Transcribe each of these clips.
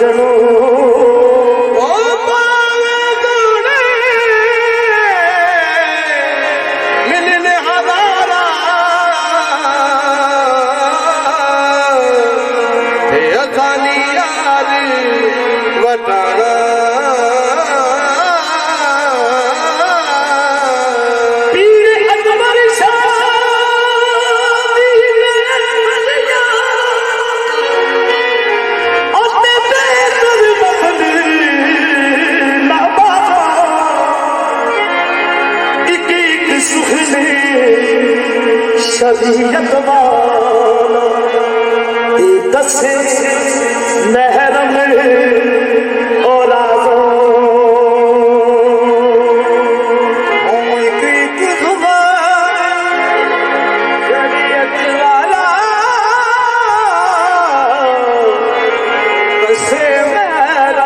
सजनो मिलने हजारा अखानी यार वटारा शरीयत वाला दसे महरम और शरीयत वाला दसे महरम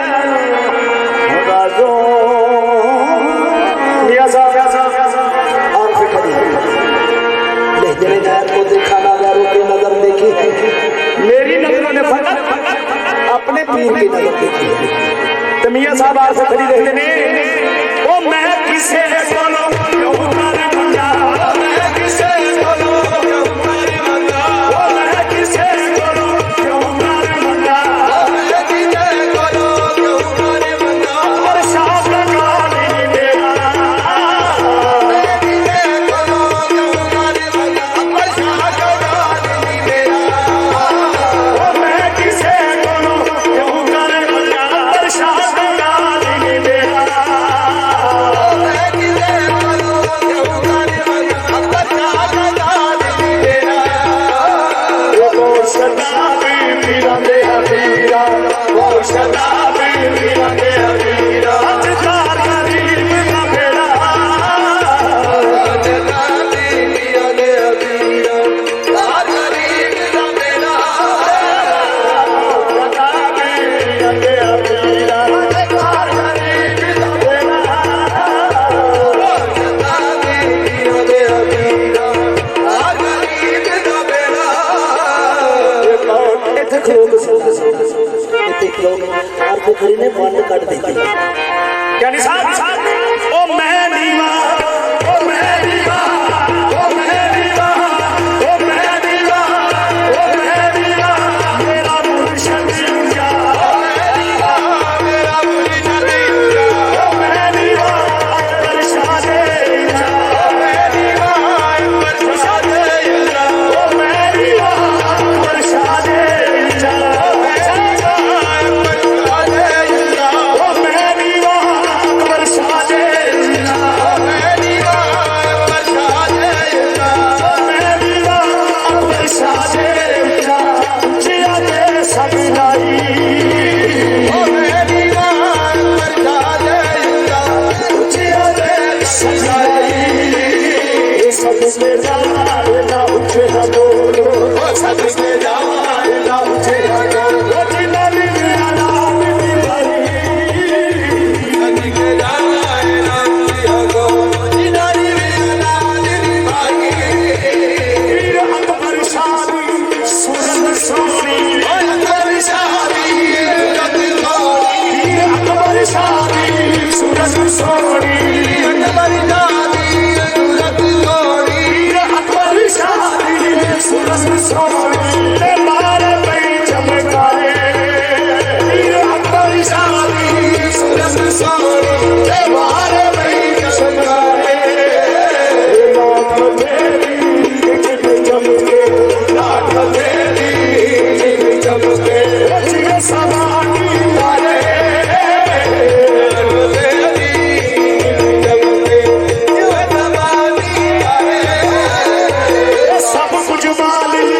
तेरे नैर को देखा ना गैरों की नजर देखी है, मेरी नजरों ने फकत अपने पीर की नजर देखी है। तो मियां साहब आज खड़ी देखते ने ओ मैं किसे बोलो तुम्हारे बंदा, मैं किसे बोलो तुम्हारे बंदा, मैं किसे बोलो तुम्हारे बंदा, मैं किसे बोलो तुम्हारे बंदा, और शाह का गाली मेरा खड़ी ने बंद कर दी यानी साहब ओ मैं नीवा ओ मैं नीवा ओ मैं नीवा ओ मैं नीवा ओ मैं नीवा मेरा मुर्शिद ऊंचा ओ मैं नीवा मेरा मुर्शिद ऊंचा ओ मैं नीवा अकबर शाह ऊंचा ओ मैं नीवा अकबर शाह ऊंचा ओ मैं नीवा अकबर शाह ऊंचा सब कुछ मालिक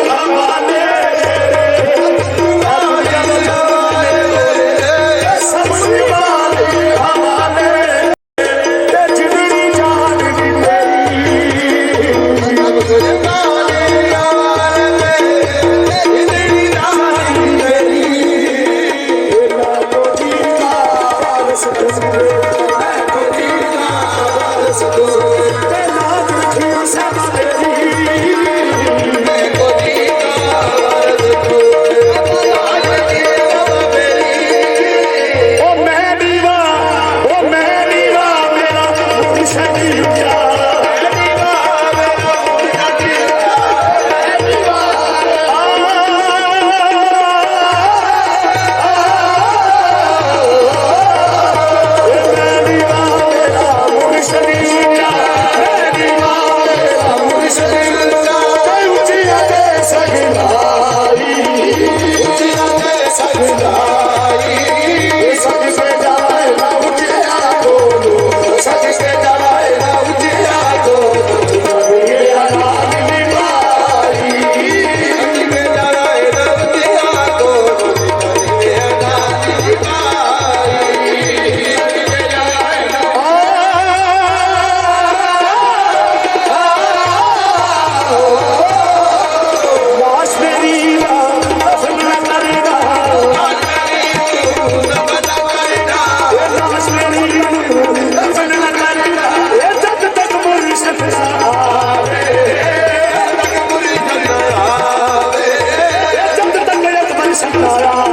ਨਾਰਾਇਣ